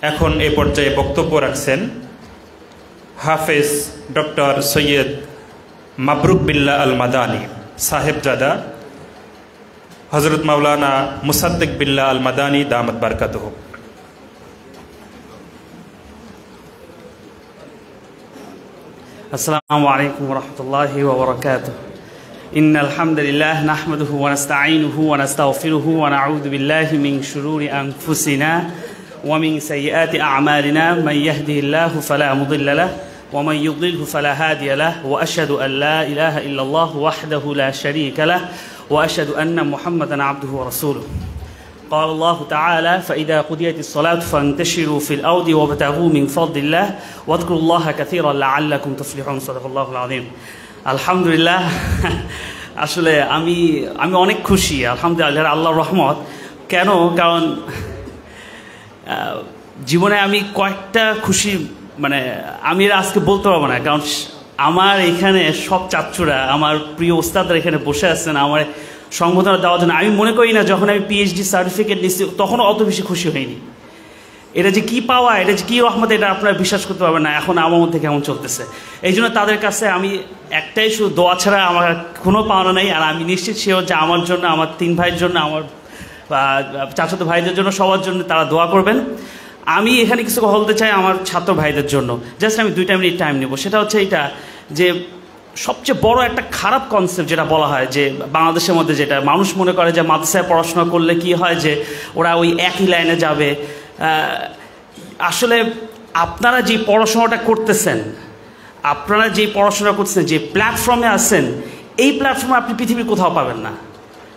এখন এই পর্যায়ে বক্তব্য রাখছেন হাফেজ ডক্টর সৈয়দ মাবরুক বিল্লাহ আল মাদানী সাহেবজাদা হযরত মাওলানা মুসাদ্দিক বিল্লাহ আল মাদানী দামাত বারকাতুহু। আসসালামু আলাইকুম ওয়া রাহমাতুল্লাহি ওয়া বারাকাতুহু। ইন্নাল হামদুলিল্লাহ নাহমাদুহু ওয়া নাস্তাঈনুহু ওয়া নাস্তাগফিরুহু ওয়া নাউযু বিল্লাহি মিন শুরুরি আনফুসিনা ওয়া মিন সাইয়্যাতি আ'মালিনা মান ইয়াহদিহিল্লাহু ফালা মুদিল্লা লাহু ওয়া মান ইউদ্লিলহু ফালা হাদিয়া লাহু ওয়া আশহাদু আন লা ইলাহা ইল্লাল্লাহু ওয়াহদাহু লা শারীকা লাহু ওয়া আশহাদু আন্না মুহাম্মাদান আবদুহু ওয়া রাসূলুহু। قال الله تعالى فإذا قضيت الصلاة فانتشروا في الأرض وابتغوا من فضل الله واذكروا الله كثيرا لعلكم تفلحون صدق الله العظيم। আলহামদুলিল্লাহ, আসলে আমি অনেক খুশি আলহামদুলিল্লাহ, আল্লাহর রহমত। কেন? কারণ জীবনে আমি কয়েকটা খুশি আমি আজকে বলতে পারবো না, কারণ আমার এখানে সব চাচ্চুরা আমার প্রিয় ওস্তাদরা এখানে বসে আছেন আমার সংবর্ধনা দেওয়ার জন্য। আমি মনে করি না যখন আমি পিএইচডি সার্টিফিকেট নিচ্ছি তখনও অত বেশি খুশি হইনি। এটা যে কী পাওয়া, এটা যে কী রহমত, এটা আপনারা বিশ্বাস করতে পারবেন না এখন আমার মধ্যে কেমন চলতেছে। এই জন্য তাদের কাছে আমি একটাই শুধু দোয়া ছাড়া আমার কোনো পাওনা নেই। আর আমি নিশ্চিত শিওর যে আমার জন্য, আমার 3 ভাইয়ের জন্য, আমার চাচাতো ভাইদের জন্য, সবার জন্য তারা দোয়া করবেন। আমি এখানে কিছু বলতে চাই আমার ছাত্র ভাইদের জন্য। জাস্ট আমি 2 মিনিট টাইম নেব। সেটা হচ্ছে এটা যে সবচেয়ে বড় একটা খারাপ কনসেপ্ট যেটা বলা হয় যে বাংলাদেশের মধ্যে, যেটা মানুষ মনে করে যে মাদ্রাসায় পড়াশোনা করলে কি হয় যে ওরা ওই একই লাইনে যাবে। আসলে আপনারা যে পড়াশোনাটা করতেছেন, যে প্ল্যাটফর্মে আছেন, এই প্ল্যাটফর্মে আপনি পৃথিবীর কোথাও পাবেন না।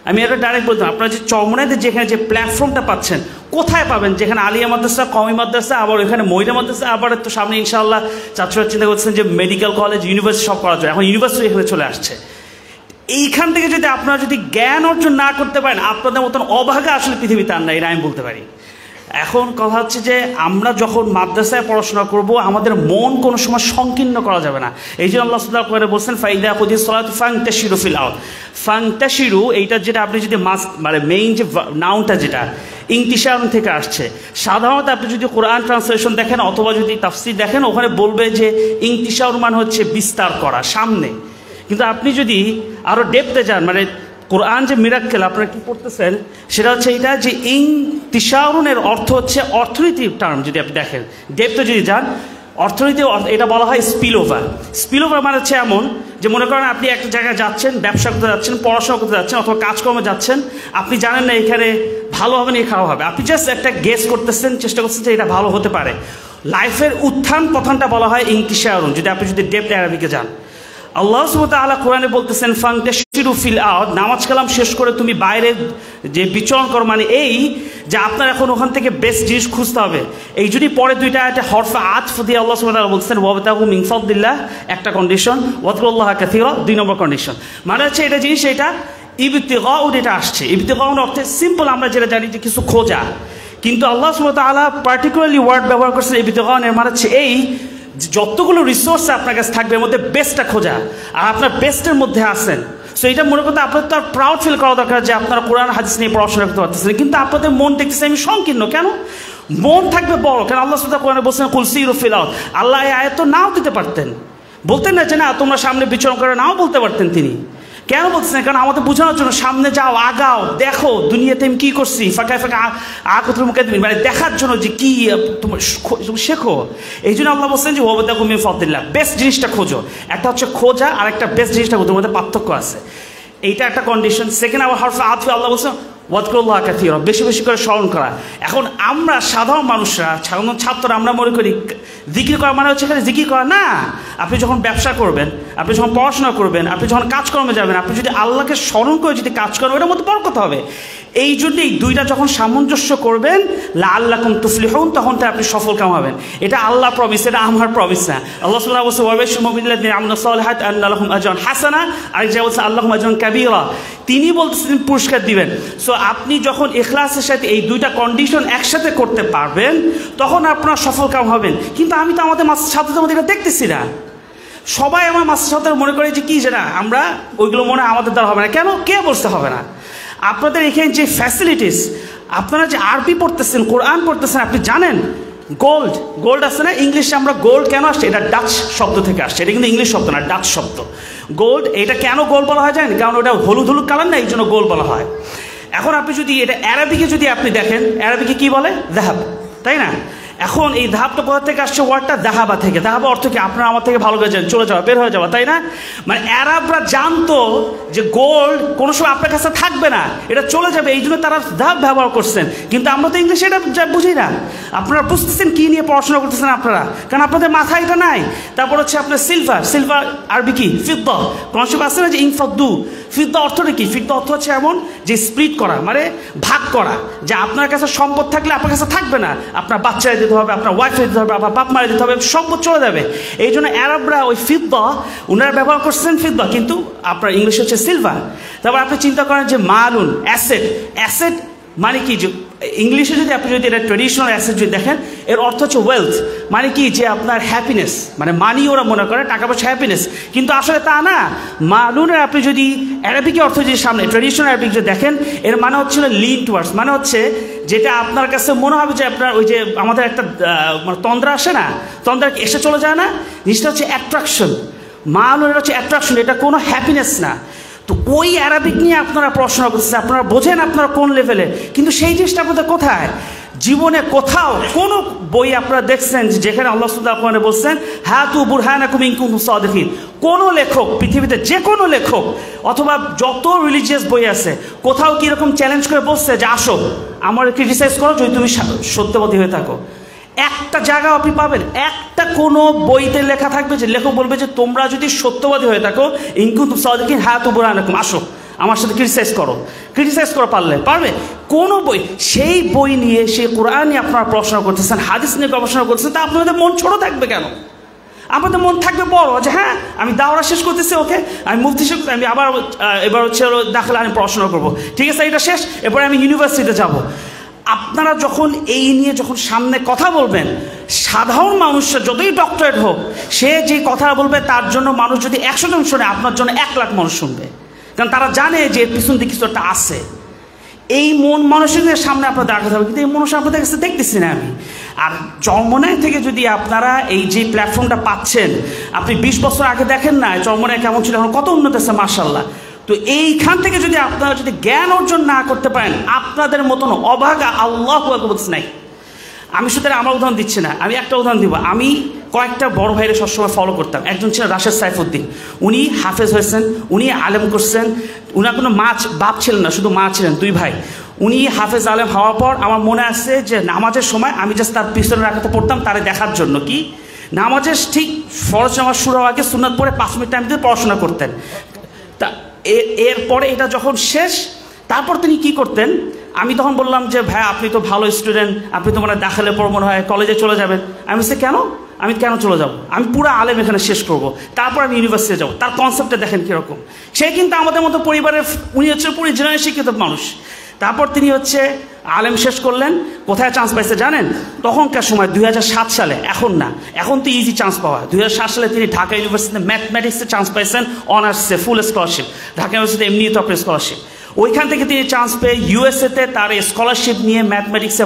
আমি এটা ডাইরেক্ট বলতাম, আপনারা যে চরমোনাইতে যেখানে যে প্ল্যাটফর্মটা পাচ্ছেন কোথায় পাবেন? যেখানে আলিয়া মাদ্রাসা, কওমি মাদ্রাসা, আবার ওইখানে মহিলা মাদ্রাসা, আবার তো সামনে ইনশাআল্লাহ ছাত্ররা চিন্তা করছেন যে মেডিকেল কলেজ, ইউনিভার্সিটি সব করা যায়। এখন ইউনিভার্সিটি এখানে চলে আসছে। এইখান থেকে যদি আপনারা যদি জ্ঞান অর্জন না করতে পারেন, আপনাদের মতন অভাগা আসলে পৃথিবীতে আর না, এটা আমি বলতে পারি। এখন কথা হচ্ছে যে আমরা যখন মাদ্রাসায় পড়াশোনা করব আমাদের মন কোনো সময় সংকীর্ণ করা যাবে না। এই জন্য আল্লাহ সুবহানাহু ওয়া তাআলা বলছেন ফাইদা কুদিস সালাতু ফান্তাশিরু ফিল আরদ। ফান্তাশিরু এইটা যেটা আপনি যদি মেইন যে নাউনটা যেটা ইন্তিশার থেকে আসছে, সাধারণত আপনি যদি কোরআন ট্রান্সলেশন দেখেন অথবা যদি তাফসীর দেখেন ওখানে বলবে যে ইন্তিশার মানে হচ্ছে বিস্তার করা, সামনে। কিন্তু আপনি যদি আরও ডেপথে যান, কোরআন যে মিরাক্কেল আপনারা কি পড়তেছেন সেটা হচ্ছে এটা যে ইনতিশারুনের অর্থ হচ্ছে অর্থনৈতিক টার্ম। যদি আপনি দেখেন ডেপথে যদি যান, অর্থনীতি এটা বলা হয় স্পিল ওভার। স্পিল ওভার মানে হচ্ছে এমন যে মনে করেন আপনি একটা জায়গায় যাচ্ছেন, ব্যবসা করতে যাচ্ছেন, পড়াশোনা করতে যাচ্ছেন অথবা কাজকর্মে যাচ্ছেন, আপনি জানেন না এখানে ভালো হবে না খারাপ হবে, আপনি জাস্ট একটা গেস করতেছেন, চেষ্টা করছেন যে এটা ভালো হতে পারে। লাইফের উত্থান পতনটা বলা হয় ইনতিশারুন, যদি আপনি যদি ডেপথ আরবিকে যান। আল্লাহ সুবহানাহু ওয়া তাআলা কোরআনে বলতেছেন ফান্তাশিরু ফিল আরদ, নামাজ কালাম শেষ করে তুমি বাইরে যে বিচরণ করো, এই যে আপনার এখন ওখান থেকে বেস্ট জিনিস খুঁজতে হবে। এই যদি পরে 2টা আয়াতে হরফে আতফ দিয়ে আল্লাহ সুবহানাহু ওয়া তাআলা বলছেন ওয়াবতাগু মিন ফাদলিল্লাহ, একটা কন্ডিশন, ওয়াযকুরুল্লাহা কাসীরা 2 নম্বর কন্ডিশন। হচ্ছে এটা জিনিস, এটা ইবতিগাউ, এটা আসছে ইবতিগাউর অর্থে সিম্পল আমরা যেটা জানি যে কিছু খোঁজা, কিন্তু আল্লাহ সুবহানাহু ওয়া তাআলা পার্টিকুলারলি ওয়ার্ড ব্যবহার করছেন ইবতিগাউ, এর হচ্ছে এই যতগুলো রিসোর্স আপনার কাছে থাকবে এর মধ্যে বেস্টটা খোঁজা, আর আপনার বেস্টের মধ্যে আছেন। সো এটা মনে করতে আপনার তো আর প্রাউড ফিল করা দরকার যে আপনারা কোরআন হাদিস নিয়ে পড়াশোনা করতে পারতেছেন, কিন্তু আপনাদের মন দেখতেছে আমি সংকীর্ণ। কেন মন থাকবে বড়? কেন আল্লাহ সুবহানাহু ওয়া তাআলা কোরআনে বলছেন কুল সিরু ফিল আরদ। আল্লাহ এই আয়াত তো নাও দিতে পারতেন, বলতেন না যে না তোমরা সামনে বিচরণ করে, নাও বলতে পারতেন তিনি। কেন বলছেন? কারণ আমাদের বোঝানোর জন্য, সামনে যাও, আগাও, দেখো দুনিয়াতে আমি কী করছি, ফাঁকা ফাঁকা আকুতুল মুখে দেখার জন্য যে কি তোমার শেখো। এই জন্য আল্লাহ বলছেন যে ওয়াবতাগু মিন ফাদলিল্লাহ, বেস্ট জিনিসটা খোঁজো। একটা হচ্ছে খোঁজা আর একটা বেস্ট জিনিসটা খোঁজো, মধ্যে পার্থক্য আছে। এইটা একটা কন্ডিশন। সেকেন্ড আবার হরফে আতফে আল্লাহ বলছেন ওয়াযকুরুল্লাহা কাসীরা, বেশি বেশি করে স্মরণ করা। এখন আমরা সাধারণ মানুষরা, সাধারণ ছাত্ররা আমরা মনে করি জিকির করা মানে হচ্ছে এখানে জিকির করা না। আপনি যখন ব্যবসা করবেন, আপনি যখন পড়াশোনা করবেন, আপনি যখন কাজকর্মে যাবেন, আপনি যদি আল্লাহকে স্মরণ করে যদি কাজ করেন ওটার মধ্যে বরকত হবে। এই জন্যই 2টা যখন সামঞ্জস্য করবেন লাআল্লাকুম তুফলিহুন, তখন তো আপনি সফল কাম হবেন। এটা আল্লাহ প্রমিস, এটা আমার প্রমিস না। আল্লাহ সুবহানাহু ওয়া তাআলা ওয়াবাশশিরিল মুমিনিনা আমালুস সালিহাত আন্না লাহুম আজরান হাসানা, আর যে বলছে আল্লাহুম্মা আজরান কাবীরা, তিনি বলতেছেন পুরস্কার দিবেন। সো আপনি যখন ইখলাসের সাথে এই 2টা কন্ডিশন একসাথে করতে পারবেন তখন আপনার সফল কাম হবেন। কিন্তু আমি তো আমাদের ছাত্রদের মধ্যে এটা দেখতেছি না। সবাই আমার মাস্টার ছাত্র মনে করে যে কি যে না আমরা ওইগুলো মনে আমাদের দ্বারা হবে না। কেন? কে বসতে হবে না? আপনাদের এখানে যে ফ্যাসিলিটিস, আপনারা যে আরবি পড়তেছেন, কোরআন পড়তেছেন, আপনি জানেন গোল্ড, গোল্ড আছে না ইংলিশে, আমরা গোল্ড কেন আসছে, এটা ডাচ শব্দ থেকে আসছে, এটা কিন্তু ইংলিশ শব্দ না, ডাচ শব্দ। গোল্ড, এটা কেন গোল্ড বলা হয় জানেন? কারণ ওটা হলুদ হলুদ কালার না, এই জন্য গোল্ড বলা হয়। এখন আপনি যদি এটা অ্যারাবিকে যদি আপনি দেখেন, অ্যারাবিকে কি বলে? দাহাব, তাই না? এখন এই ধাপটা কোথা থেকে আসছে? ওয়ার্ডটা দাহাবা থেকে। দাহাবা অর্থ কি? আপনারা আমার থেকে ভালো করে জানেন, চলে যাওয়া, বের হয়ে যাওয়া, তাই না? মানে অ্যারাবরা জানতো যে গোল্ড কোনো সময় আপনার কাছে থাকবে না, এটা চলে যাবে, এই জন্য তারা ধাপ ব্যবহার করছেন। কিন্তু আমরা তো ইংলিশে এটা বুঝি না। আপনারা বুঝতেছেন কি নিয়ে পড়াশোনা করতেছেন আপনারা, কারণ আপনাদের মাথায় এটা নাই। তারপর হচ্ছে আপনার সিলভার, সিলভার আরবি কি? ফিদ্দা। কনসেপ্ট আছে না যে ইনফাদ্দু, ফিদ্দা অর্থটা কি? ফিদ্দা অর্থ হচ্ছে এমন যে স্প্লিট করা, মানে ভাগ করা, যে আপনার কাছে সম্পদ থাকলে আপনার কাছে থাকবে না, আপনার বাচ্চারা দিতে হবে, আপনার ওয়াইফে দিতে হবে, আপনার বাপ মারা দিতে হবে, সম্পদ চলে যাবে। এই জন্য আরবরা ওই ফিদ্দা ওনারা ব্যবহার করছেন ফিদ্দা, কিন্তু আপনার ইংলিশে হচ্ছে সিলভার। তারপর আপনি চিন্তা করেন যে মালুন, অ্যাসেট। অ্যাসেট মানে কি? যে ইংলিশে যদি আপনি যদি এটা ট্রেডিশনাল অ্যাসেট যদি দেখেন, এর অর্থ হচ্ছে ওয়েলথ, মানে কি? যে আপনার হ্যাপিনেস, মানে মানি ওরা মনে করে টাকা পয়সা হ্যাপিনেস, কিন্তু আসলে তা না। মালুনের আপনি যদি অ্যারাবিকের অর্থ যদি সামনে ট্রেডিশনাল অ্যারাবিক যদি দেখেন, এর মানে হচ্ছিল লিন টুয়ার্ডস, মানে হচ্ছে যেটা আপনার কাছে মনে হবে যে আপনার ওই যে আমাদের একটা মানে তন্দ্রা আসে না, তন্দ্রা এসে চলে যায় না, জিনিসটা হচ্ছে অ্যাট্রাকশন। মালুনের হচ্ছে অ্যাট্রাকশন, এটা কোনো হ্যাপিনেস না। তো ওই অ্যারাবিক নিয়ে আপনারা পড়াশোনা করতেছেন, আপনারা বোঝেন আপনারা কোন লেভেলে, কিন্তু সেই জিনিসটা আপনাদের কোথায়? জীবনে কোথাও কোনো বই আপনারা দেখছেন যেখানে আল্লাহ সুবহানাহু ওয়া তাআলা বলছেন হাতু বুরহানাকুম ইন কুনতুম সাদিকিন? কোনো লেখক পৃথিবীতে, যে কোনো লেখক অথবা যত রিলিজিয়াস বই আছে, কোথাও কি এরকম চ্যালেঞ্জ করে বলছে যে আসো আমার ক্রিটিসাইজ করো যদি তুমি সত্যবাদী হয়ে থাকো? একটা জায়গা আপনি পাবেন, একটা কোনো বইতে লেখা থাকবে যে লেখক বলবে যে তোমরা যদি সত্যবাদী হয়ে থাকো ইন কুনতুম সাদিকিন হাতু বুরহানাকুম, আসো আমার সাথে ক্রিটিসাইজ করো, পারবে? কোনো বই, সেই বই নিয়ে, সেই কোরআন নিয়ে আপনারা পড়াশোনা করতেছেন, হাদিস নিয়ে গবেষণা করতেছেন, তা আপনাদের মন ছোট থাকবে কেন? আপনাদের মন থাকবে বড়, যে হ্যাঁ আমি দাওরা শেষ করতেছি, ওকে আমি মুফতি শেষ, আমি আবার এবার হচ্ছে দাখিলা আমি পড়াশোনা করবো, ঠিক আছে এটা শেষ, এরপরে আমি ইউনিভার্সিটিতে যাব। আপনারা যখন এই নিয়ে যখন সামনে কথা বলবেন, সাধারণ মানুষরা যতই ডক্টরেট হোক, সে যে কথা বলবে তার জন্য মানুষ যদি 100 জন শোনে, আপনার জন্য 1 লাখ মানুষ শুনবে, কারণ তারা জানে যে পিছন দিকে কিছু একটা আছে। এই মন মানুষের সামনে আপনার দাঁড়াতে হবে, কিন্তু এই মানুষ আপনাদের কাছে দেখতেছি না আমি। আর চরমনাই থেকে যদি আপনারা এই যে প্ল্যাটফর্মটা পাচ্ছেন, আপনি 20 বছর আগে দেখেন না চরমনাই কেমন ছিল, এখন কত উন্নত আছে মাশাআল্লাহ। তো এইখান থেকে যদি আপনারা যদি জ্ঞান অর্জন না করতে পারেন, আপনাদের মতন অভাগা আল্লাহু আকবার নাই। আমি সুতরাং আমার উদাহরণ দিচ্ছি না, আমি একটা উদাহরণ দিব। আমি কয়েকটা বড় ভাইরে সবসময় ফলো করতাম। একজন ছিলেন রাশেদ সাইফুদ্দিন, উনি হাফেজ হয়েছেন, উনি আলেম করছেন, উনার কোনো বাপ ছিলেন না, শুধু মা ছিলেন, 2 ভাই। উনি হাফেজ আলেম হওয়ার পর আমার মনে আছে যে নামাজের সময় আমি জাস্ট তার পিছনে রাখাতে পড়তাম তারে দেখার জন্য, কি নামাজের ঠিক ফরজ নামাজ শুরু হওয়ার আগে সুন্নাত পড়ে 5 মিনিট টাইম দিয়ে পড়াশোনা করতেন। তা এরপরে এটা যখন শেষ, তারপর তিনি কি করতেন, আমি তখন বললাম যে ভাই আপনি তো ভালো স্টুডেন্ট, আপনি তো মানে দাখিলে পড় মনে হয় কলেজে চলে যাবেন। আমি বলছি কেন? আমি কেন চলে যাব? আমি পুরো আলেম এখানে শেষ করব, তারপর আমি ইউনিভার্সিটি যাব। তার কনসেপ্টটা দেখেন কীরকম। সে কিন্তু আমাদের মতো পরিবারের, উনি হচ্ছে পুরো জেনারেল শিক্ষিত মানুষ। তারপর তিনি হচ্ছে আলেম শেষ করলেন, কোথায় চান্স পাইছে জানেন? তখনকার সময় 2007 সালে, এখন না, এখন তো ইজি চান্স পাওয়া। 2007 সালে তিনি ঢাকা ইউনিভার্সিটিতে ম্যাথমেটিক্সে চান্স পাইছেন, অনার্সে, ফুল স্কলারশিপ। ঢাকা ইউনিভার্সিটি এমনি তো আপনার স্কলারশিপ। ওইখান থেকে তিনি চান্স পেয়ে ইউএসএতে তার স্কলারশিপ নিয়ে ম্যাথমেটিক্সে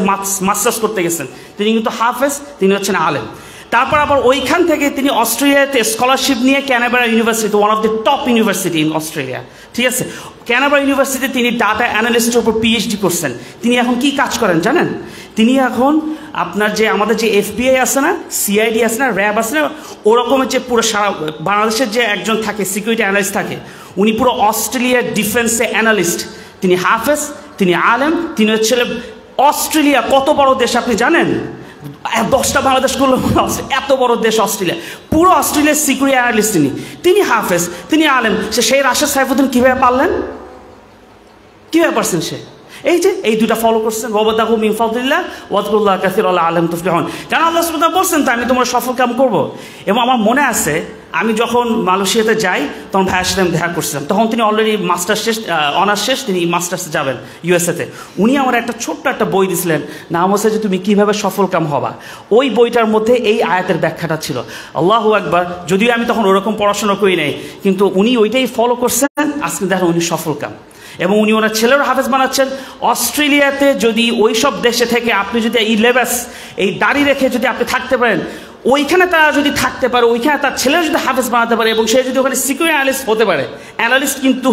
মাস্টার্স করতে গেছেন। তিনি কিন্তু হাফেজ, তিনি হচ্ছেন আলেম। তারপর আবার ওইখান থেকে তিনি অস্ট্রেলিয়াতে স্কলারশিপ নিয়ে Canberra university, one of the top university in Australia, ঠিক আছে, ক্যানবেরা ইউনিভার্সিটি তিনি ডাটা অ্যানালিস্টের উপর পিএইচডি করছেন। তিনি এখন কি কাজ করেন জানেন? তিনি এখন আপনার যে আমাদের যে এফবিআই আছে না, সিআইডি আছে না, র্যাব আছে না, ওরকমের যে পুরো সারা বাংলাদেশের যে একজন থাকে সিকিউরিটি অ্যানালিস্ট থাকে, উনি পুরো অস্ট্রেলিয়ার ডিফেন্সে অ্যানালিস্ট। তিনি হাফেজ, তিনি আলেম, তিনি হচ্ছে অস্ট্রেলিয়া কত বড় দেশ আপনি জানেন? 10টা বাংলাদেশগুলো এত বড় দেশ অস্ট্রেলিয়া, পুরো অস্ট্রেলিয়ার সিকিউরিটি অ্যানালিস্ট তিনি হাফেজ, তিনি আলেম। সেই রাশেদ সাইফুদ্দিন কীভাবে পারলেন? কীভাবে পারছেন? সে এই যে এই 2টা ফলো করছেন, ওয়াবাদাহু মিন ফাদলিল্লাহ ওয়াযকুরুল্লাহ কাসীরান লাআল্লাহুম তুফলিহুন। কারণ আল্লাহ সুবহানাহু ওয়া তাআলা বলছেন তো আমি তোমার সফল কাম করবো। এবং আমার মনে আছে আমি যখন মালয়েশিয়াতে যাই তখন ভাইয়ের সাথে আমি দেখা করছিলাম, তখন তিনি অলরেডি মাস্টার্স শেষ, অনার্স শেষ, তিনি মাস্টার্সে যাবেন ইউএসএতে। উনি আমার একটা ছোট্ট একটা বই দিয়েছিলেন, নাম হচ্ছে যে তুমি কীভাবে সফল কাম হবা। ওই বইটার মধ্যে এই আয়াতের ব্যাখ্যাটা ছিল। আল্লাহু আকবার। যদিও আমি তখন ওরকম পড়াশোনা করি নাই, কিন্তু উনি ওইটাই ফলো করছেন, আজকে দেখেন উনি সফল কাম। এবং উনি ওনার ছেলেরও হাফেজ বানাচ্ছেন। অস্ট্রেলিয়াতে যদি ওই সব দেশে থেকে আপনি যদি এই লেবাস, এই দাড়ি রেখে যদি আপনি থাকতে পারেন, ওইখানে তারা যদি থাকতে পারে, ওইখানে তার ছেলেও যদি হাফেজ বানাতে পারে, এবং সে যদি ওখানে সিকিউরিটি অ্যানালিস্ট হতে পারে, অ্যানালিস্ট কিন্তু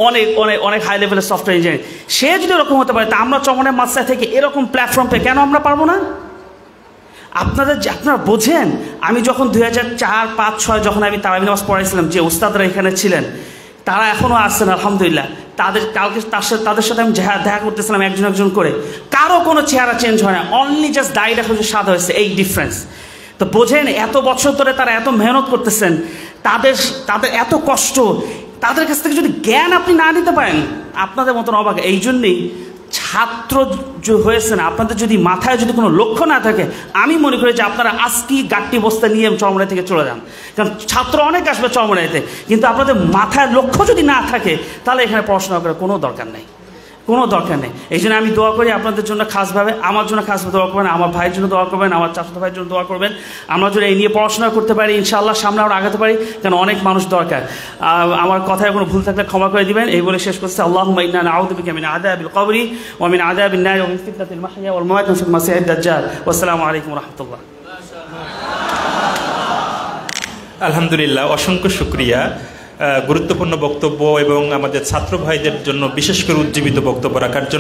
অনেক অনেক অনেক হাই লেভেলের সফটওয়্যার ইঞ্জিনিয়ার, সে যদি এরকম হতে পারে, তা আমরা চমনের মাদ্রাসা থেকে এরকম প্ল্যাটফর্ম পেয়ে কেন আমরা পারবো না? আপনারা বোঝেন, আমি যখন 2004, 5, 6 যখন আমি তারাবি নামাজ পড়াইছিলাম, যে উস্তাদরা এখানে ছিলেন তারা এখনও আসছেন আলহামদুলিল্লাহ। তাদের সাথে আমি দেখা করতেছিলাম একজন করে, কারো কোনো চেহারা চেঞ্জ হয় না, অনলি জাস্ট দাড়িটা খুঁজে সাদা হয়েছে, এই ডিফারেন্স। তো বোঝেন, এত বছর ধরে তারা এত মেহনত করতেছেন, তাদের এত কষ্ট, তাদের কাছ থেকে যদি জ্ঞান আপনি না নিতে পারেন, আপনাদের মতন অবাক। এই জন্যেই ছাত্র হয়েছেন, আপনাদের যদি মাথায় যদি কোনো লক্ষ্য না থাকে, আমি মনে করি যে আপনারা আজকেই গাট্টি বস্তা নিয়ে চরমোনাই থেকে চলে যান। কারণ ছাত্র অনেক আসবে চরমোনাইতে, কিন্তু আপনাদের মাথায় লক্ষ্য যদি না থাকে, তাহলে এখানে পড়াশোনা করার কোনো দরকার নেই। এই জন্য আমি দোয়া করি আপনাদের জন্য খাসভাবে, আমার জন্য খাসভাবে দোয়া করবেন, আমার ভাইয়ের জন্য দোয়া করবেন, আমার চাচাতো ভাইয়ের জন্য দোয়া করবেন। আমরা যদি এই নিয়ে পড়াশোনা করতে পারি, ইনশাআল্লাহ সামনে আমরা আগাতে পারি, কারণ অনেক মানুষ দরকার। আমার কথায় কোনো ভুল থাকলে ক্ষমা করে দিবেন। এই বলে শেষ করছি, আল্লাহুম্মা ইন্না নাউযু বিকা মিন আযাবিল কবরি ওয়া মিন আযাবিন নার ওয়া মিন ফিতনাতিল মাহইয়া ওয়াল মামাত ওয়া মিন মাসিহিদ দাজ্জাল। ওয়াসসালামু আলাইকুম ওয়া রাহমাতুল্লাহ। আলহামদুলিল্লাহ, অসংখ্য শুকরিয়া গুরুত্বপূর্ণ বক্তব্য এবং আমাদের ছাত্র ভাইদের জন্য বিশেষ করে উজ্জীবিত বক্তব্য রাখার জন্য।